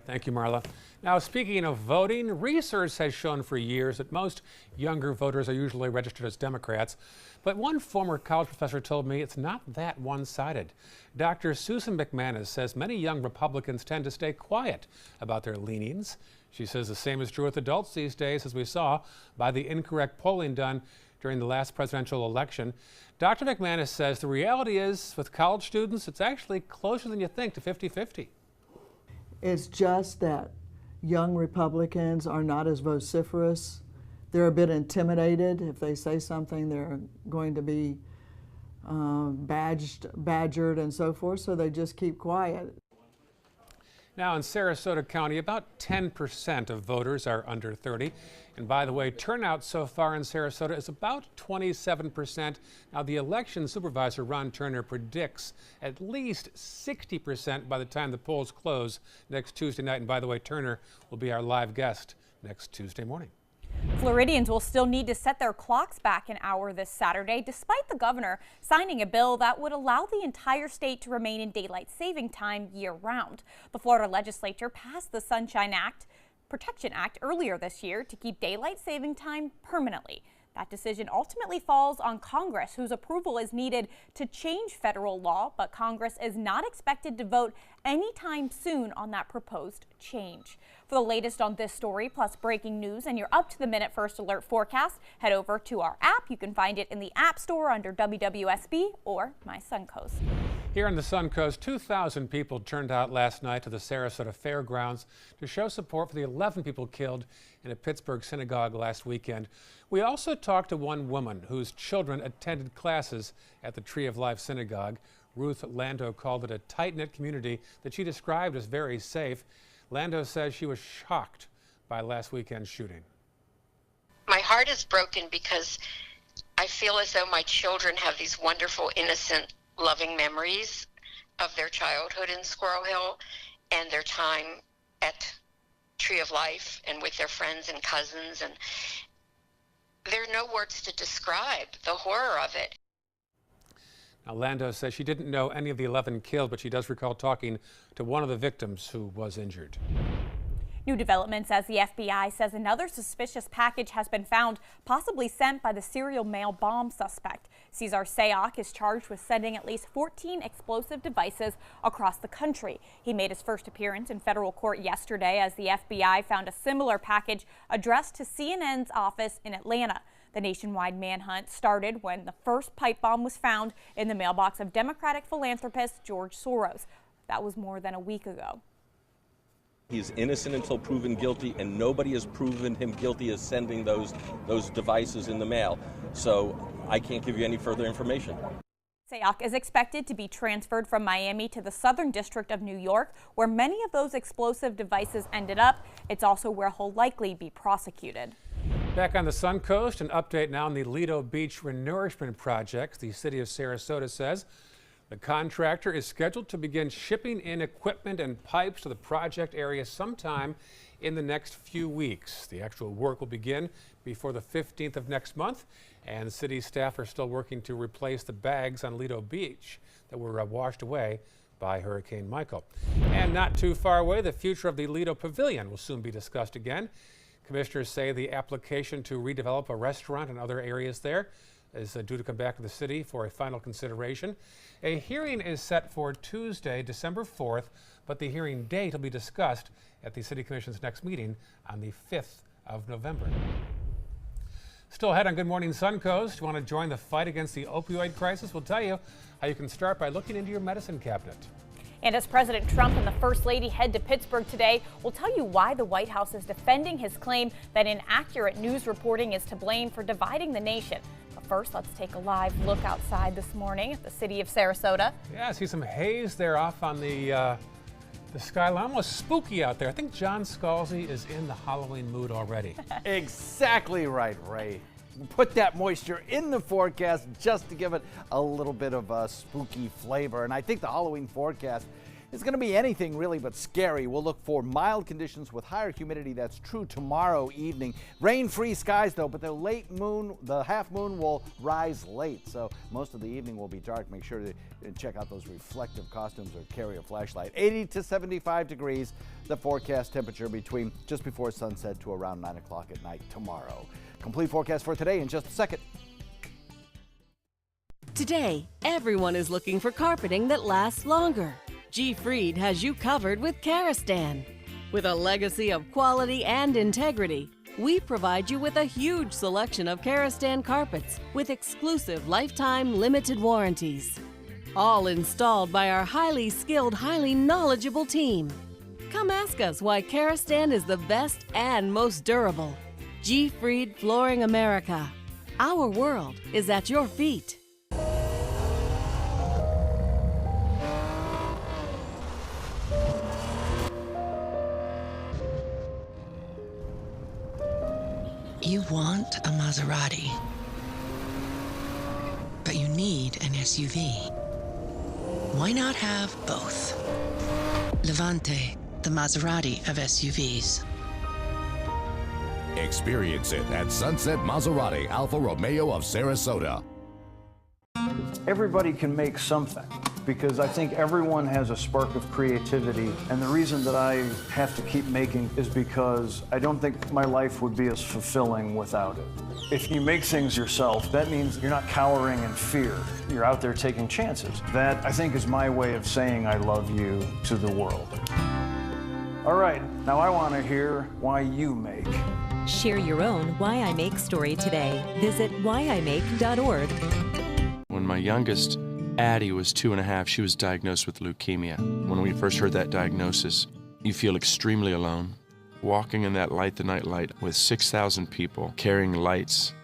Thank you, Marla. Now, speaking of voting, research has shown for years that most younger voters are usually registered as Democrats. But one former college professor told me it's not that one-sided. Dr. Susan McManus says many young Republicans tend to stay quiet about their leanings. She says the same is true with adults these days, as we saw by the incorrect polling done during the last presidential election. Dr. McManus says the reality is, with college students, it's actually closer than you think to 50-50. It's just that young Republicans are not as vociferous. They're a bit intimidated. If they say something, they're going to be badgered and so forth, so they just keep quiet. Now, in Sarasota County, about 10% of voters are under 30. And by the way, turnout so far in Sarasota is about 27%. Now, the election supervisor, Ron Turner, predicts at least 60% by the time the polls close next Tuesday night. And by the way, Turner will be our live guest next Tuesday morning. Floridians will still need to set their clocks back an hour this Saturday, despite the governor signing a bill that would allow the entire state to remain in daylight saving time year-round. The Florida legislature passed the Sunshine Protection Act earlier this year to keep daylight saving time permanently. That decision ultimately falls on Congress, whose approval is needed to change federal law, but Congress is not expected to vote anytime soon on that proposed change. For the latest on this story, plus breaking news and your up-to-the-minute first alert forecast, head over to our app. You can find it in the App Store under WWSB or My Suncoast. Here on the Suncoast, 2,000 people turned out last night to the Sarasota Fairgrounds to show support for the 11 people killed in a Pittsburgh synagogue last weekend. We also talked to one woman whose children attended classes at the Tree of Life Synagogue. Ruth Lando called it a tight-knit community that she described as very safe. Lando says she was shocked by last weekend's shooting. My heart is broken because I feel as though my children have these wonderful, innocent, loving memories of their childhood in Squirrel Hill and their time at Tree of Life and with their friends and cousins, and there are no words to describe the horror of it. Now, Lando says she didn't know any of the 11 killed, but she does recall talking to one of the victims who was injured. New developments as the FBI says another suspicious package has been found, possibly sent by the serial mail bomb suspect. Cesar Sayoc is charged with sending at least 14 explosive devices across the country. He made his first appearance in federal court yesterday as the FBI found a similar package addressed to CNN's office in Atlanta. The nationwide manhunt started when the first pipe bomb was found in the mailbox of Democratic philanthropist George Soros. That was more than a week ago. He's innocent until proven guilty, and nobody has proven him guilty of sending those devices in the mail. So I can't give you any further information. Sayoc is expected to be transferred from Miami to the Southern District of New York, where many of those explosive devices ended up. It's also where he'll likely be prosecuted. Back on the Suncoast, an update now on the Lido Beach Renourishment Project. The city of Sarasota says the contractor is scheduled to begin shipping in equipment and pipes to the project area sometime in the next few weeks. The actual work will begin before the 15th of next month, and city staff are still working to replace the bags on Lido Beach that were washed away by Hurricane Michael. And not too far away, the future of the Lido Pavilion will soon be discussed again. Commissioners say the application to redevelop a restaurant and other areas there is due to come back to the city for a final consideration. A hearing is set for Tuesday, December 4th, but the hearing date will be discussed at the City Commission's next meeting on the 5th of November. Still ahead on Good Morning Suncoast, you want to join the fight against the opioid crisis? We'll tell you how you can start by looking into your medicine cabinet. And as President Trump and the First Lady head to Pittsburgh today, we'll tell you why the White House is defending his claim that inaccurate news reporting is to blame for dividing the nation. But first, let's take a live look outside this morning at the city of Sarasota. Yeah, I see some haze there off on the skyline. Almost spooky out there. I think John Scalzi is in the Halloween mood already. Exactly right, Ray. Put that moisture in the forecast just to give it a little bit of a spooky flavor. And I think the Halloween forecast is going to be anything really but scary. We'll look for mild conditions with higher humidity. That's true tomorrow evening. Rain-free skies, though, but the half moon will rise late. So most of the evening will be dark. Make sure to check out those reflective costumes or carry a flashlight. 80 to 75 degrees, the forecast temperature between just before sunset to around 9 o'clock at night tomorrow. Complete forecast for today in just a second. Today, everyone is looking for carpeting that lasts longer. G. Fried has you covered with Karastan. With a legacy of quality and integrity, we provide you with a huge selection of Karastan carpets with exclusive lifetime limited warranties. All installed by our highly skilled, highly knowledgeable team. Come ask us why Karastan is the best and most durable. G. Fried Flooring America. Our world is at your feet. You want a Maserati, but you need an SUV. Why not have both? Levante, the Maserati of SUVs. Experience it at Sunset Maserati Alfa Romeo of Sarasota. Everybody can make something, because I think everyone has a spark of creativity, and the reason that I have to keep making is because I don't think my life would be as fulfilling without it. If you make things yourself, that means you're not cowering in fear. You're out there taking chances. That, I think, is my way of saying I love you to the world. All right, now I want to hear why you make. Share your own Why I Make story today. Visit whyimake.org. When my youngest, Addie, was 2.5, she was diagnosed with leukemia. When we first heard that diagnosis, you feel extremely alone. Walking in that Light the Night light with 6,000 people carrying lights,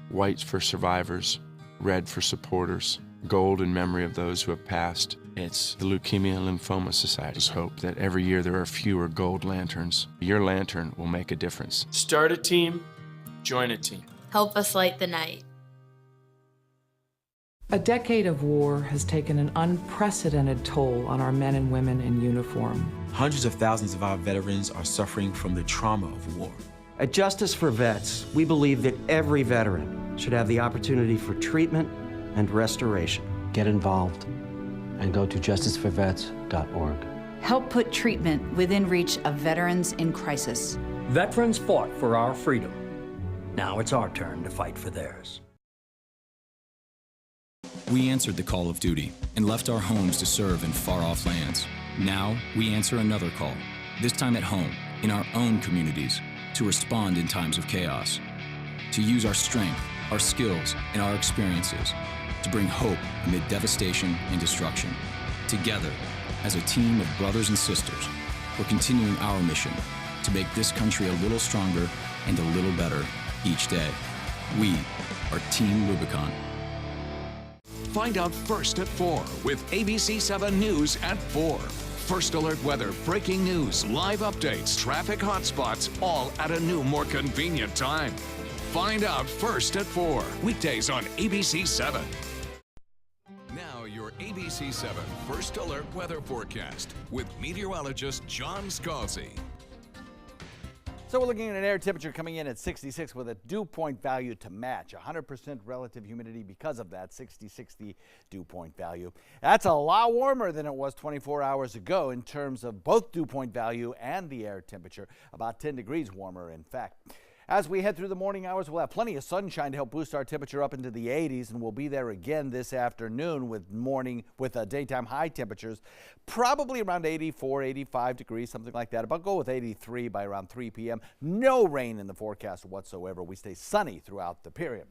white for survivors, red for supporters, gold in memory of those who have passed. It's the Leukemia and Lymphoma Society's hope that every year there are fewer gold lanterns. Your lantern will make a difference. Start a team, join a team. Help us light the night. A decade of war has taken an unprecedented toll on our men and women in uniform. Hundreds of thousands of our veterans are suffering from the trauma of war. At Justice for Vets, we believe that every veteran should have the opportunity for treatment and restoration. Get involved and go to justiceforvets.org. Help put treatment within reach of veterans in crisis. Veterans fought for our freedom. Now it's our turn to fight for theirs. We answered the call of duty and left our homes to serve in far-off lands. Now we answer another call, this time at home, in our own communities, to respond in times of chaos, to use our strength, our skills, and our experiences to bring hope amid devastation and destruction. Together, as a team of brothers and sisters, we're continuing our mission to make this country a little stronger and a little better each day. We are Team Rubicon. Find out first at 4 with ABC 7 News at 4. First alert weather, breaking news, live updates, traffic hotspots, all at a new, more convenient time. Find out first at 4, weekdays on ABC 7. Now your ABC 7 First Alert weather forecast with meteorologist John Scalzi. So we're looking at an air temperature coming in at 66 with a dew point value to match. 100% relative humidity because of that 60 dew point value. That's a lot warmer than it was 24 hours ago in terms of both dew point value and the air temperature. About 10 degrees warmer, in fact. As we head through the morning hours, we'll have plenty of sunshine to help boost our temperature up into the 80s, and we'll be there again this afternoon with daytime high temperatures, probably around 84, 85 degrees, something like that. I'll go with 83 by around 3 p.m. No rain in the forecast whatsoever. We stay sunny throughout the period.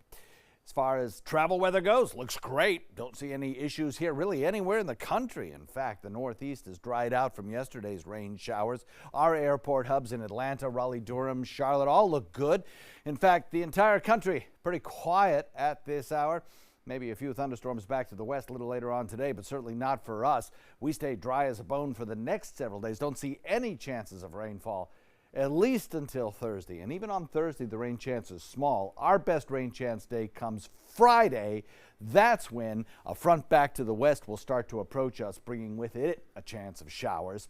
As far as travel weather goes, looks great. Don't see any issues here really anywhere in the country. In fact, the Northeast is dried out from yesterday's rain showers. Our airport hubs in Atlanta, Raleigh, Durham, Charlotte all look good. In fact, the entire country pretty quiet at this hour. Maybe a few thunderstorms back to the west a little later on today, but certainly not for us. We stay dry as a bone for the next several days. Don't see any chances of rainfall, at least until Thursday. And even on Thursday, the rain chance is small. Our best rain chance day comes Friday. That's when a front back to the west will start to approach us, bringing with it a chance of showers.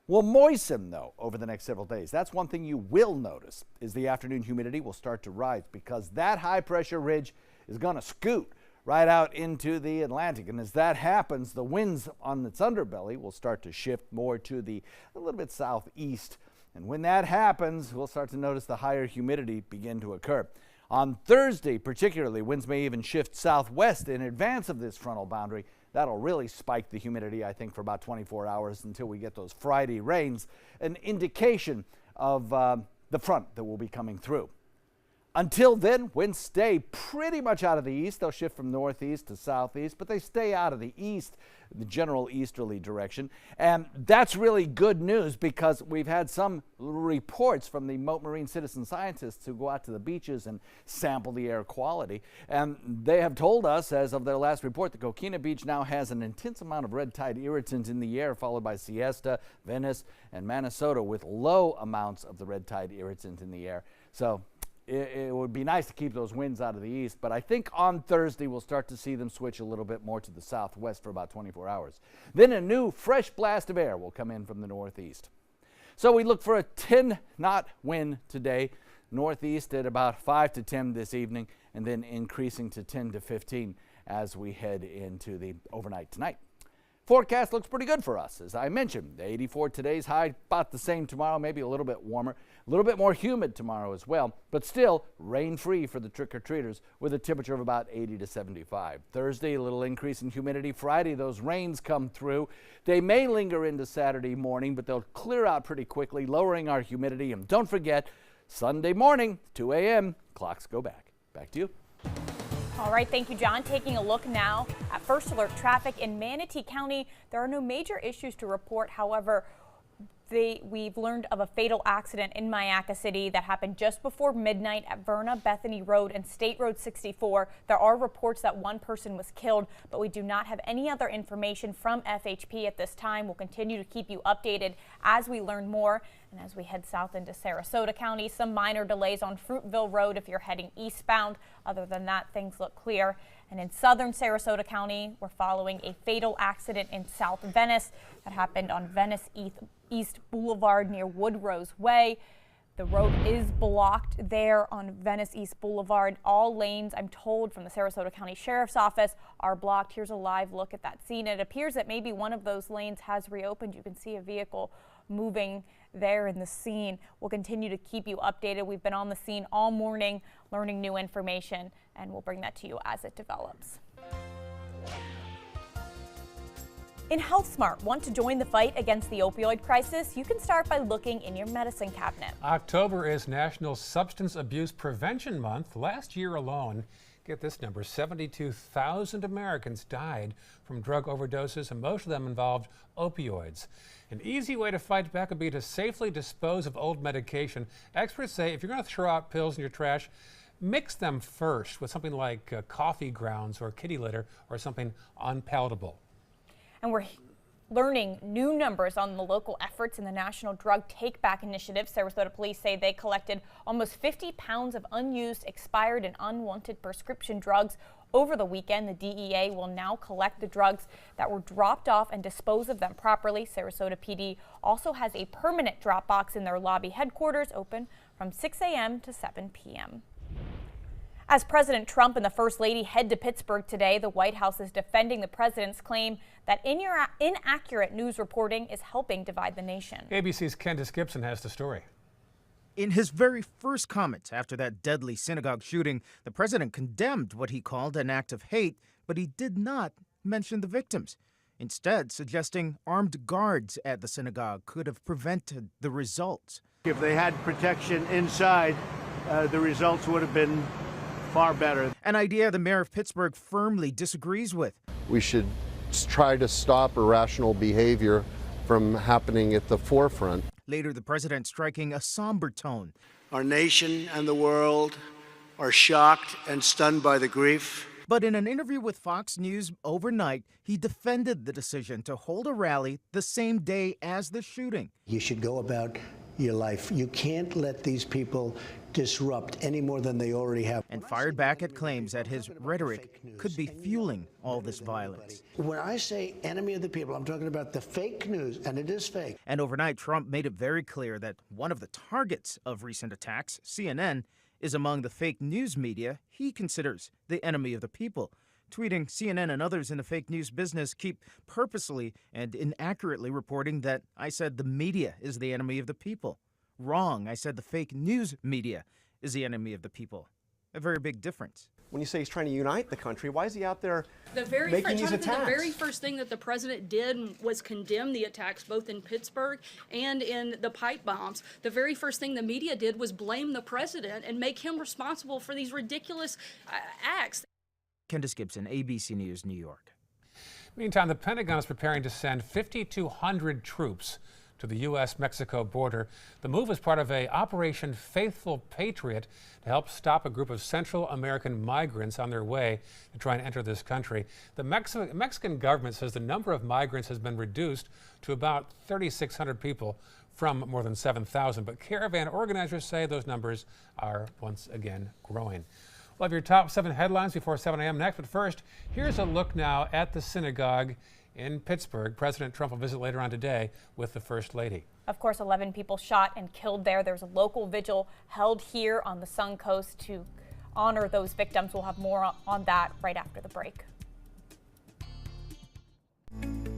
Will moisten, though, over the next several days. That's one thing you will notice, is the afternoon humidity will start to rise because that high-pressure ridge is going to scoot right out into the Atlantic. And as that happens, the winds on its underbelly will start to shift more to a little bit southeast. And when that happens, we'll start to notice the higher humidity begin to occur. On Thursday, particularly, winds may even shift southwest in advance of this frontal boundary. That'll really spike the humidity, I think, for about 24 hours until we get those Friday rains, an indication of the front that will be coming through. Until then, winds stay pretty much out of the east. They'll shift from northeast to southeast, but they stay out of the east, the general easterly direction. And that's really good news because we've had some reports from the Mote Marine citizen scientists who go out to the beaches and sample the air quality. And they have told us, as of their last report, that Coquina Beach now has an intense amount of red tide irritant in the air, followed by Siesta, Venice, and Manasota with low amounts of the red tide irritant in the air. So it would be nice to keep those winds out of the east, but I think on Thursday we'll start to see them switch a little bit more to the southwest for about 24 hours. Then a new fresh blast of air will come in from the northeast. So we look for a 10-knot wind today. Northeast at about 5 to 10 this evening, and then increasing to 10 to 15 as we head into the overnight tonight. Forecast looks pretty good for us. As I mentioned, the 84 today's high, about the same tomorrow, maybe a little bit warmer, a little bit more humid tomorrow as well, but still rain-free for the trick-or-treaters with a temperature of about 80 to 75. Thursday, a little increase in humidity. Friday, those rains come through. They may linger into Saturday morning, but they'll clear out pretty quickly, lowering our humidity. And don't forget, Sunday morning, 2 a.m., clocks go back. Back to you. All right, thank you, John. Taking a look now at First Alert traffic in Manatee County. There are no major issues to report. However, we've learned of a fatal accident in Myakka City that happened just before midnight at Verna Bethany Road and State Road 64. There are reports that one person was killed, but we do not have any other information from FHP at this time. We'll continue to keep you updated as we learn more. And as we head south into Sarasota County, some minor delays on Fruitville Road if you're heading eastbound. Other than that, things look clear. And in southern Sarasota County, we're following a fatal accident in South Venice that happened on Venice East Boulevard near Woodrose Way. The road is blocked there on Venice East Boulevard. All lanes, I'm told from the Sarasota County Sheriff's Office, are blocked. Here's a live look at that scene. It appears that maybe one of those lanes has reopened. You can see a vehicle moving there in the scene. We'll continue to keep you updated. We've been on the scene all morning learning new information, and we'll bring that to you as it develops. In HealthSmart, want to join the fight against the opioid crisis? You can start by looking in your medicine cabinet. October is National Substance Abuse Prevention Month. Last year alone, get this number, 72,000 Americans died from drug overdoses, and most of them involved opioids. An easy way to fight back would be to safely dispose of old medication. Experts say if you're going to throw out pills in your trash, mix them first with something like coffee grounds or kitty litter or something unpalatable. And we're learning new numbers on the local efforts in the National Drug Take Back Initiative. Sarasota police say they collected almost 50 pounds of unused, expired, and unwanted prescription drugs over the weekend. The DEA will now collect the drugs that were dropped off and dispose of them properly. Sarasota PD also has a permanent drop box in their lobby headquarters, open from 6 a.m. to 7 p.m. As President Trump and the First Lady head to Pittsburgh today, the White House is defending the president's claim that inaccurate news reporting is helping divide the nation. ABC's Candace Gibson has the story. In his very first comments after that deadly synagogue shooting, the president condemned what he called an act of hate, but he did not mention the victims, instead suggesting armed guards at the synagogue could have prevented the results. If they had protection inside, the results would have been far better. An idea the mayor of Pittsburgh firmly disagrees with. We should try to stop irrational behavior from happening at the forefront. Later, the president striking a somber tone. Our nation and the world are shocked and stunned by the grief. But in an interview with Fox News overnight, he defended the decision to hold a rally the same day as the shooting. You should go about your life. You can't let these people disrupt any more than they already have. And fired back at claims that his rhetoric could be fueling all this violence. When I say enemy of the people, I'm talking about the fake news, and it is fake. And overnight, Trump made it very clear that one of the targets of recent attacks, CNN, is among the fake news media he considers the enemy of the people. Tweeting, CNN and others in the fake news business keep purposely and inaccurately reporting that I said the media is the enemy of the people. Wrong. I said the fake news media is the enemy of the people. A very big difference. When you say he's trying to unite the country, why is he out there making these attacks? The very first thing that the president did was condemn the attacks both in Pittsburgh and in the pipe bombs. The very first thing the media did was blame the president and make him responsible for these ridiculous acts. Candace Gibson, ABC News, New York. Meantime, the Pentagon is preparing to send 5,200 troops to the U.S.-Mexico border. The move is part of Operation Faithful Patriot to help stop a group of Central American migrants on their way to try and enter this country. The Mexican government says the number of migrants has been reduced to about 3,600 people from more than 7,000, but caravan organizers say those numbers are once again growing. We'll have your top 7 headlines before 7 a.m. next, but first, here's a look now at the synagogue in Pittsburgh. President Trump will visit later on today with the First Lady. Of course, 11 people shot and killed there. There's a local vigil held here on the Suncoast to honor those victims. We'll have more on that right after the break.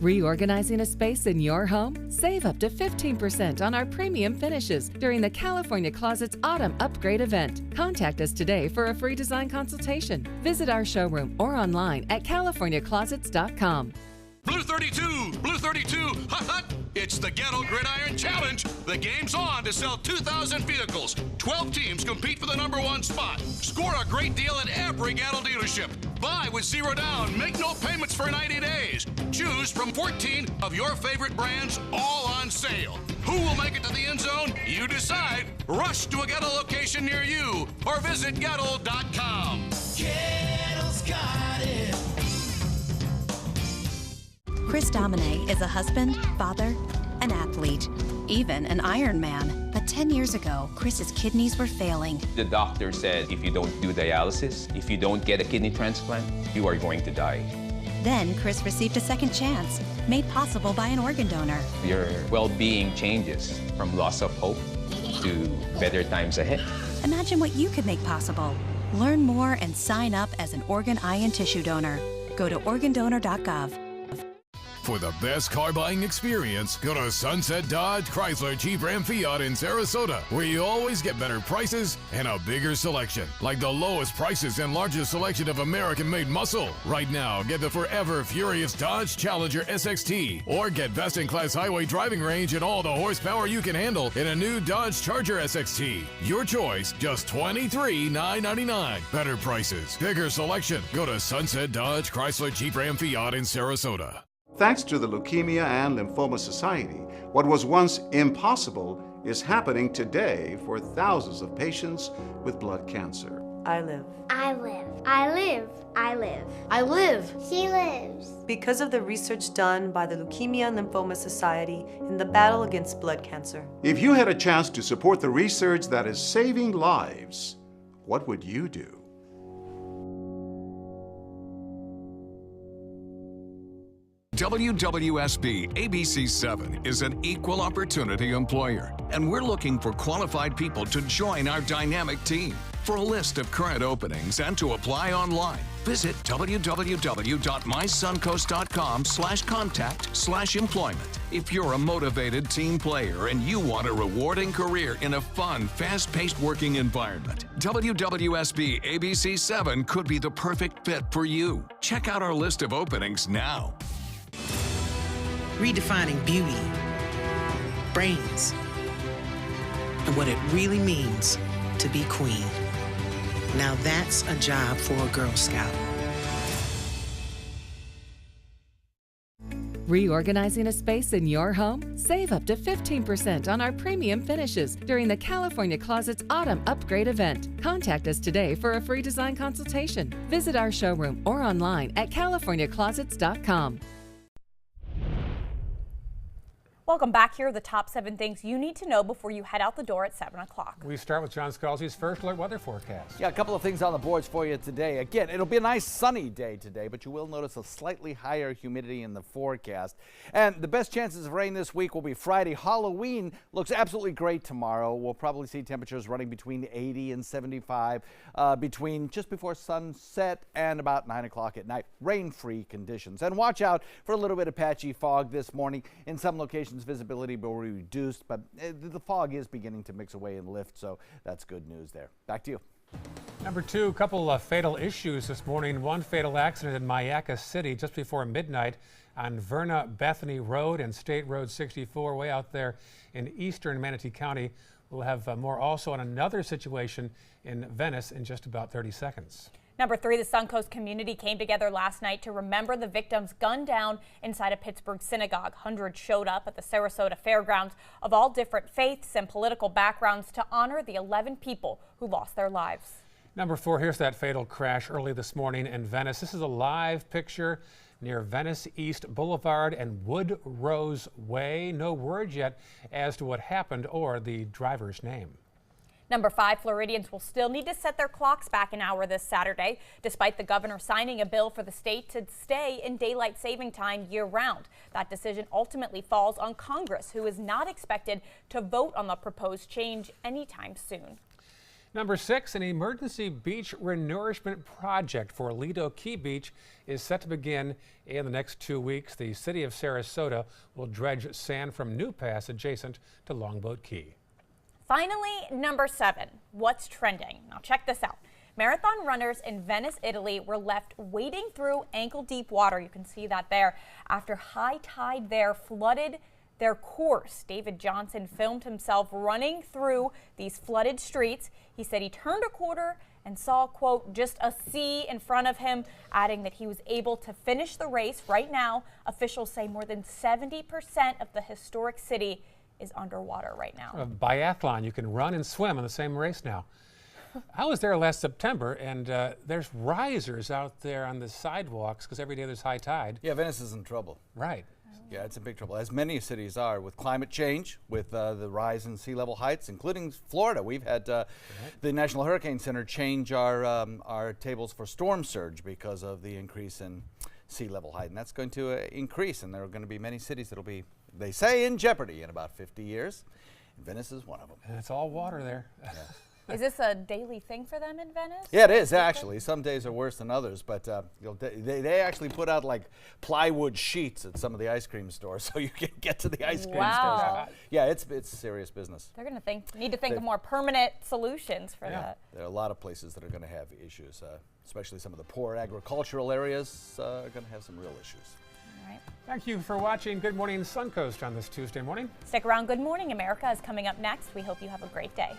Reorganizing a space in your home? Save up to 15% on our premium finishes during the California Closets Autumn Upgrade event. Contact us today for a free design consultation. Visit our showroom or online at californiaclosets.com. Blue 32, Blue 32, hut hut! It's the Ghetto Gridiron Challenge. The game's on to sell 2,000 vehicles. 12 teams compete for the #1 spot. Score a great deal at every Ghetto dealership. Buy with 0 down. Make no payments for 90 days. Choose from 14 of your favorite brands, all on sale. Who will make it to the end zone? You decide. Rush to a Ghetto location near you or visit Ghetto.com. Ghetto's got it. Chris Domine is a husband, father, an athlete, even an Ironman. But 10 years ago, Chris's kidneys were failing. The doctor said if you don't do dialysis, if you don't get a kidney transplant, you are going to die. Then Chris received a second chance, made possible by an organ donor. Your well-being changes from loss of hope to better times ahead. Imagine what you could make possible. Learn more and sign up as an organ, eye, and tissue donor. Go to organdonor.gov. For the best car buying experience, go to Sunset Dodge, Chrysler, Jeep, Ram, Fiat in Sarasota, where you always get better prices and a bigger selection, like the lowest prices and largest selection of American-made muscle. Right now, get the forever furious Dodge Challenger SXT, or get best-in-class highway driving range and all the horsepower you can handle in a new Dodge Charger SXT. Your choice, just $23,999. Better prices, bigger selection. Go to Sunset Dodge, Chrysler, Jeep, Ram, Fiat in Sarasota. Thanks to the Leukemia and Lymphoma Society, what was once impossible is happening today for thousands of patients with blood cancer. I live. I live. I live. I live. I live. She lives. Because of the research done by the Leukemia and Lymphoma Society in the battle against blood cancer. If you had a chance to support the research that is saving lives, what would you do? WWSB ABC 7 is an equal opportunity employer, and we're looking for qualified people to join our dynamic team. For a list of current openings and to apply online, visit www.mysuncoast.com/contact/employment. If you're a motivated team player and you want a rewarding career in a fun, fast-paced working environment, WWSB ABC 7 could be the perfect fit for you. Check out our list of openings now. Redefining beauty, brains, and what it really means to be queen. Now that's a job for a Girl Scout. Reorganizing a space in your home? Save up to 15% on our premium finishes during the California Closets Autumn Upgrade event. Contact us today for a free design consultation. Visit our showroom or online at californiaclosets.com. Welcome back. Here are the top 7 things you need to know before you head out the door at 7 o'clock. We start with John Scalzi's First Alert weather forecast. Yeah, a couple of things on the boards for you today. Again, it'll be a nice sunny day today, but you will notice a slightly higher humidity in the forecast. And the best chances of rain this week will be Friday. Halloween looks absolutely great tomorrow. We'll probably see temperatures running between 80 and 75 between just before sunset and about 9 o'clock at night. Rain-free conditions. And watch out for a little bit of patchy fog this morning. In some locations, visibility will be reduced, but the fog is beginning to mix away and lift, so that's good news there. Back to you. Number 2, a couple of fatal issues this morning. One fatal accident in Mayaca City just before midnight on Verna Bethany Road and State Road 64 way out there in eastern Manatee County. We'll have more also on another situation in Venice in just about 30 seconds. Number 3, the Suncoast community came together last night to remember the victims gunned down inside a Pittsburgh synagogue. Hundreds showed up at the Sarasota Fairgrounds of all different faiths and political backgrounds to honor the 11 people who lost their lives. Number 4, here's that fatal crash early this morning in Venice. This is a live picture near Venice East Boulevard and Wood Rose Way. No word yet as to what happened or the driver's name. Number 5, Floridians will still need to set their clocks back an hour this Saturday, despite the governor signing a bill for the state to stay in daylight saving time year-round. That decision ultimately falls on Congress, who is not expected to vote on the proposed change anytime soon. Number 6, an emergency beach renourishment project for Lido Key Beach is set to begin in the next 2 weeks. The city of Sarasota will dredge sand from New Pass adjacent to Longboat Key. Finally, number 7, what's trending? Now check this out. Marathon runners in Venice, Italy were left wading through ankle-deep water. You can see that there after high tide there flooded their course. David Johnson filmed himself running through these flooded streets. He said he turned a corner and saw, quote, just a sea in front of him, adding that he was able to finish the race. Right now, officials say more than 70% of the historic city is underwater right now. A biathlon, you can run and swim in the same race now. I was there last September, and there's risers out there on the sidewalks because every day there's high tide. Yeah, Venice is in trouble. Right. Yeah, it's in big trouble, as many cities are, with climate change, with the rise in sea level heights, including Florida. We've had the National Hurricane Center change our tables for storm surge because of the increase in sea level height, and that's going to increase, and there are going to be many cities that'll be, they say, in jeopardy in about 50 years. Venice is one of them. And it's all water there. Yeah. Is this a daily thing for them in Venice? Yeah, it is actually. Some days are worse than others, but they actually put out like plywood sheets at some of the ice cream stores so you can get to the ice cream stores. Yeah, it's serious business. They're going to need to think of more permanent solutions for that. There are a lot of places that are going to have issues, especially some of the poor agricultural areas are going to have some real issues. All right. Thank you for watching Good Morning Suncoast on this Tuesday morning. Stick around. Good Morning America is coming up next. We hope you have a great day.